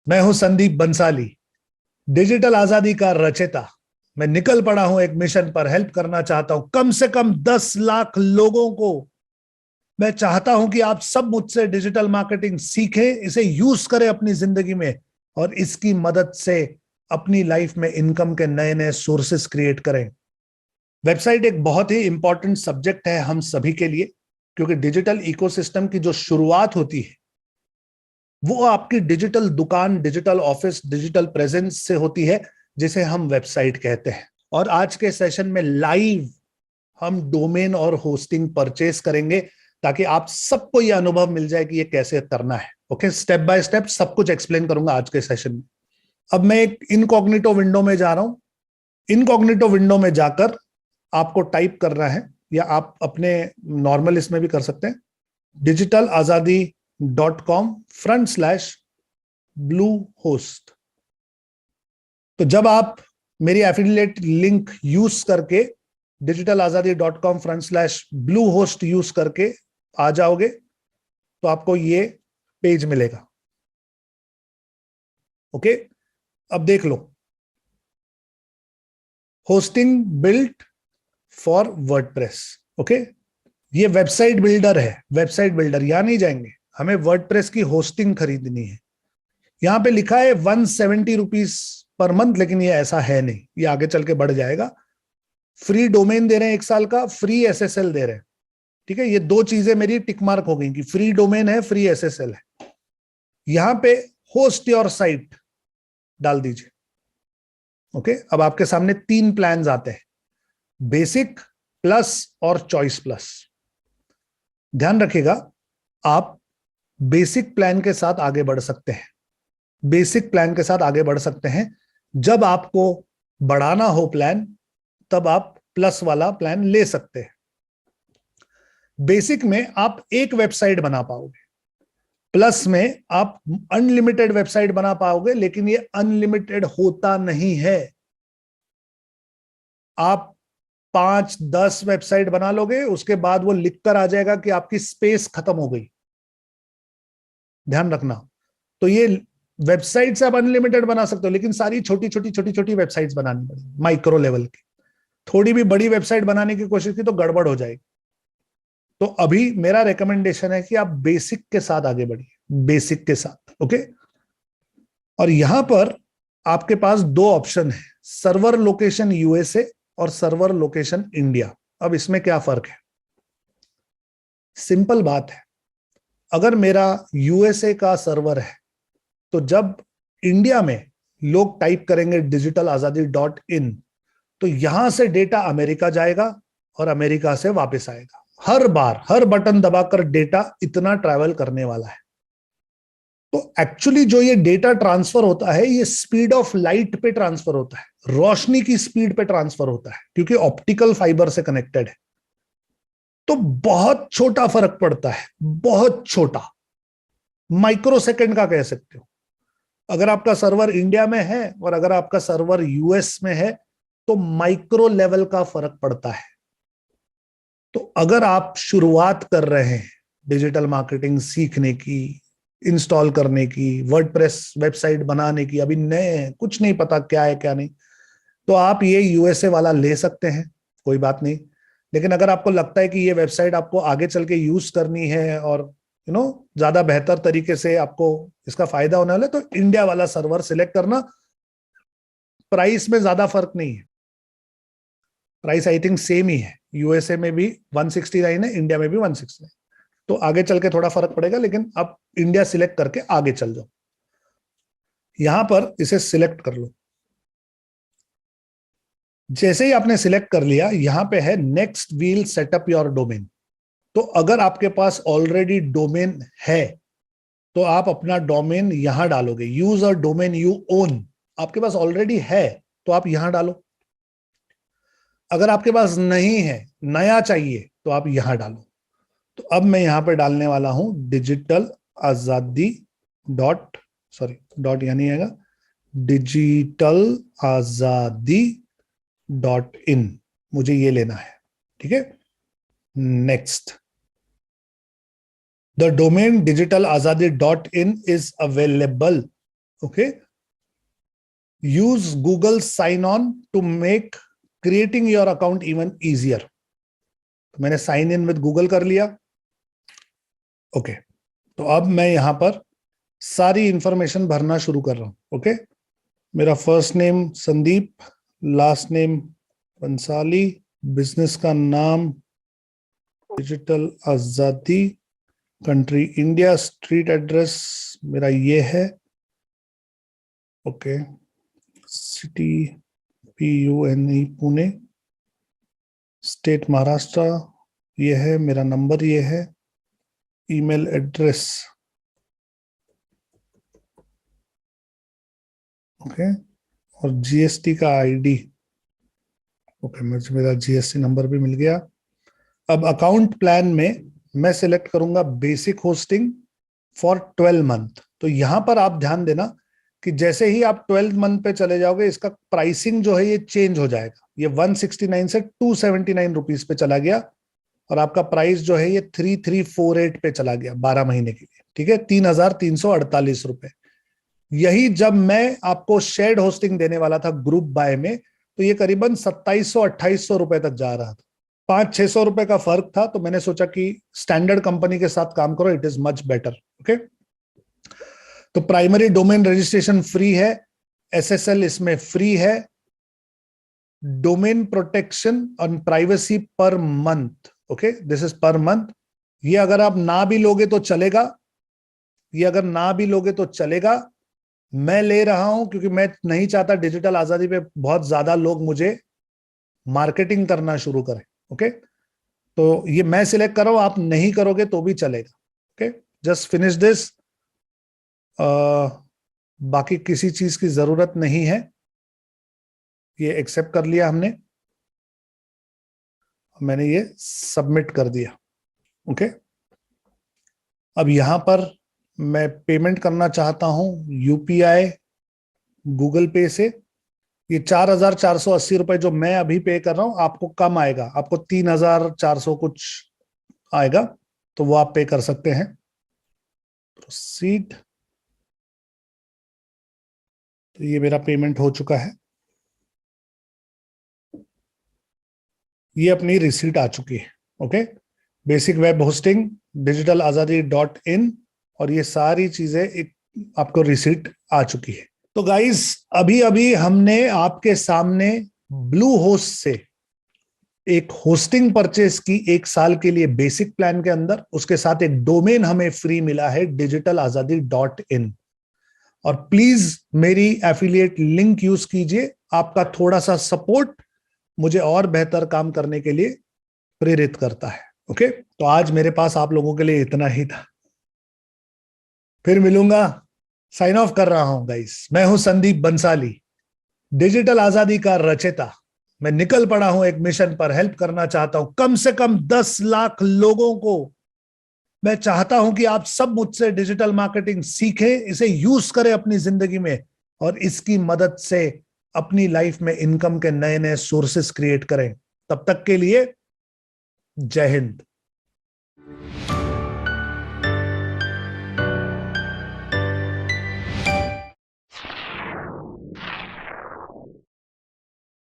मैं हूं संदीप बंसाली, डिजिटल आजादी का रचयिता। मैं निकल पड़ा हूं एक मिशन पर, हेल्प करना चाहता हूं कम से कम 10 लाख लोगों को। मैं चाहता हूं कि आप सब मुझसे डिजिटल मार्केटिंग सीखें, इसे यूज करें अपनी जिंदगी में और इसकी मदद से अपनी लाइफ में इनकम के नए नए सोर्सेस क्रिएट करें। वेबसाइट एक बहुत ही इंपॉर्टेंट सब्जेक्ट है हम सभी के लिए, क्योंकि डिजिटल इकोसिस्टम की जो शुरुआत होती है वो आपकी डिजिटल दुकान, डिजिटल ऑफिस, डिजिटल प्रेजेंस से होती है, जिसे हम वेबसाइट कहते हैं। और आज के सेशन में लाइव हम डोमेन और होस्टिंग परचेस करेंगे, ताकि आप सबको यह अनुभव मिल जाए कि ये कैसे करना है। ओके, स्टेप बाय स्टेप सब कुछ एक्सप्लेन करूंगा आज के सेशन में। अब मैं एक इनकॉग्निटो विंडो में जा रहा हूं। इनकॉग्निटो विंडो में जाकर आपको टाइप करना है, या आप अपने नॉर्मल इसमें भी कर सकते हैं, digitalazadi.com/bluehost। तो जब आप मेरी एफिलिएट लिंक यूज करके digitalazadi.com/bluehost यूज करके आ जाओगे तो आपको ये पेज मिलेगा। ओके, अब देख लो, hosting built for WordPress. Okay, ये वेबसाइट बिल्डर है। वेबसाइट बिल्डर, यहां नहीं जाएंगे, हमें वर्डप्रेस की होस्टिंग खरीदनी है। यहां पे लिखा है 170 रुपीज पर मंथ, लेकिन ये ऐसा है नहीं, ये आगे चल के बढ़ जाएगा। फ्री डोमेन दे रहे हैं 1 साल का, फ्री एसएसएल दे रहे हैं। ठीक है, ये दो चीजें मेरी टिक मार्क हो गई कि फ्री डोमेन है, फ्री एसएसएल है। यहां पे होस्ट योर साइट डाल दीजिए। ओके, अब आपके सामने 3 प्लान्स आते हैं, बेसिक, प्लस और चॉइस प्लस। ध्यान रखिएगा, आप बेसिक प्लान के साथ आगे बढ़ सकते हैं। बेसिक प्लान के साथ आगे बढ़ सकते हैं। जब आपको बढ़ाना हो प्लान, तब आप प्लस वाला प्लान ले सकते हैं। बेसिक में आप एक वेबसाइट बना पाओगे, प्लस में आप अनलिमिटेड वेबसाइट बना पाओगे, लेकिन ये अनलिमिटेड होता नहीं है। आप 5-10 वेबसाइट बना लोगे, उसके बाद वो लिखकर आ जाएगा कि आपकी स्पेस खत्म हो गई। ध्यान रखना। तो ये वेबसाइट से आप अनलिमिटेड बना सकते हो, लेकिन सारी छोटी छोटी छोटी छोटी वेबसाइट्स बनानी पड़ेगी, माइक्रो लेवल की। थोड़ी भी बड़ी वेबसाइट बनाने की कोशिश की तो गड़बड़ हो जाएगी। तो अभी मेरा रिकमेंडेशन है कि आप बेसिक के साथ आगे बढ़िए, बेसिक के साथ। ओके, और यहां पर आपके पास 2 ऑप्शन है, सर्वर लोकेशन यूएसए और सर्वर लोकेशन इंडिया। अब इसमें क्या फर्क है? सिंपल बात है, अगर मेरा यूएसए का सर्वर है तो जब इंडिया में लोग टाइप करेंगे digitalazadi.in, तो यहां से डेटा अमेरिका जाएगा और अमेरिका से वापस आएगा। हर बार हर बटन दबाकर डेटा इतना ट्रैवल करने वाला है। तो एक्चुअली जो ये डेटा ट्रांसफर होता है, ये स्पीड ऑफ लाइट पे ट्रांसफर होता है, रोशनी की स्पीड पे ट्रांसफर होता है, क्योंकि ऑप्टिकल फाइबर से कनेक्टेड है। तो बहुत छोटा फर्क पड़ता है, बहुत छोटा, माइक्रो सेकेंड का कह सकते हो। अगर आपका सर्वर इंडिया में है और अगर आपका सर्वर यूएस में है, तो माइक्रो लेवल का फर्क पड़ता है। तो अगर आप शुरुआत कर रहे हैं डिजिटल मार्केटिंग सीखने की, इंस्टॉल करने की, वर्डप्रेस वेबसाइट बनाने की, अभी नए कुछ नहीं पता क्या है क्या नहीं, तो आप ये यूएसए वाला ले सकते हैं, कोई बात नहीं। लेकिन अगर आपको लगता है कि ये वेबसाइट आपको आगे चल के यूज करनी है और ज्यादा बेहतर तरीके से आपको इसका फायदा होने वाला है, तो इंडिया वाला सर्वर सिलेक्ट करना। प्राइस में ज्यादा फर्क नहीं है, प्राइस आई थिंक सेम ही है। यूएसए में भी 169 है, इंडिया में भी 169। तो आगे चल के थोड़ा फर्क पड़ेगा, लेकिन आप इंडिया सिलेक्ट करके आगे चल जाओ। यहां पर इसे सिलेक्ट कर लो। जैसे ही आपने सिलेक्ट कर लिया, यहां पे है next will setup your domain. तो अगर आपके पास ऑलरेडी डोमेन है तो आप अपना डोमेन यहां डालोगे। Use a domain you own, आपके पास ऑलरेडी है तो आप यहां डालो। अगर आपके पास नहीं है, नया चाहिए, तो आप यहां डालो। तो अब मैं यहां पे डालने वाला हूं डिजिटल आजादी डॉट, सॉरी डॉट यानी आएगा, डिजिटल आजादी .in। मुझे ये लेना है, ठीक है। Next, the domain digitalazadi.in is available. Okay, use Google sign on to make creating your account even easier. तो मैंने साइन इन विद गूगल कर लिया। ओके, तो अब मैं यहां पर सारी इंफॉर्मेशन भरना शुरू कर रहा हूं। ओके, मेरा first name Sandeep, last name Bansali, business का नाम डिजिटल आजादी, कंट्री इंडिया, स्ट्रीट एड्रेस मेरा ये है। Okay, city PUNE Pune, state Maharashtra ये है, मेरा नंबर ये है, ईमेल एड्रेस ओके, और GST का ID ओके, मुझे मेरा GST नंबर भी मिल गया। अब अकाउंट प्लान में मैं सिलेक्ट करूंगा बेसिक होस्टिंग फॉर 12 मंथ। तो यहां पर आप ध्यान देना कि जैसे ही आप 12 मंथ पे चले जाओगे, इसका प्राइसिंग जो है ये चेंज हो जाएगा। ये 169 से 279 रुपीज पे चला गया और आपका प्राइस जो है ये 3348 पे चला गया 12 महीने के लिए। ठीक है, 3348 रुपए। यही जब मैं आपको शेयर्ड होस्टिंग देने वाला था ग्रुप बाय में, तो ये करीबन 2700-2800 रुपए तक जा रहा था। 500-600 रुपए का फर्क था। तो मैंने सोचा कि स्टैंडर्ड कंपनी के साथ काम करो, it is much better. Okay, तो प्राइमरी डोमेन रजिस्ट्रेशन फ्री है, SSL इसमें फ्री है, डोमेन प्रोटेक्शन और privacy per month. Okay, this is per month. ये अगर आप ना भी लोगे तो चलेगा, ये अगर ना भी लोगे तो चलेगा। मैं ले रहा हूं क्योंकि मैं नहीं चाहता डिजिटल आजादी पे बहुत ज्यादा लोग मुझे मार्केटिंग करना शुरू करें। ओके, तो ये मैं सिलेक्ट कर रहा हूं, आप नहीं करोगे तो भी चलेगा। Okay, just finish this. बाकी किसी चीज की जरूरत नहीं है, ये एक्सेप्ट कर लिया हमने, मैंने ये सबमिट कर दिया। ओके, अब यहां पर मैं पेमेंट करना चाहता हूं UPI गूगल पे से। ये 4480 रुपए जो मैं अभी पे कर रहा हूं, आपको कम आएगा, आपको 3400 कुछ आएगा, तो वो आप पे कर सकते हैं। प्रोसीड। तो ये मेरा पेमेंट हो चुका है, ये अपनी रिसीट आ चुकी है। Okay, basic web hosting digitalazaadi.in, और ये सारी चीजें एक आपको रिसीट आ चुकी है। तो गाइस, अभी अभी हमने आपके सामने ब्लू होस्ट से एक होस्टिंग परचेस की 1 साल के लिए बेसिक प्लान के अंदर, उसके साथ एक डोमेन हमें फ्री मिला है digitalazaadi.in। और प्लीज मेरी एफिलिएट लिंक यूज कीजिए, आपका थोड़ा सा सपोर्ट मुझे और बेहतर काम करने के लिए प्रेरित करता है। ओके, तो आज मेरे पास आप लोगों के लिए इतना ही था, फिर मिलूंगा। साइन ऑफ कर रहा हूं गाइस, मैं हूं संदीप बंसाली, डिजिटल आजादी का रचयिता। मैं निकल पड़ा हूं एक मिशन पर, हेल्प करना चाहता हूं कम से कम 10 लाख लोगों को। मैं चाहता हूं कि आप सब मुझसे डिजिटल मार्केटिंग सीखें, इसे यूज करें अपनी जिंदगी में, और इसकी मदद से अपनी लाइफ में इनकम के नए नए सोर्सेस क्रिएट करें। तब तक के लिए जय हिंद।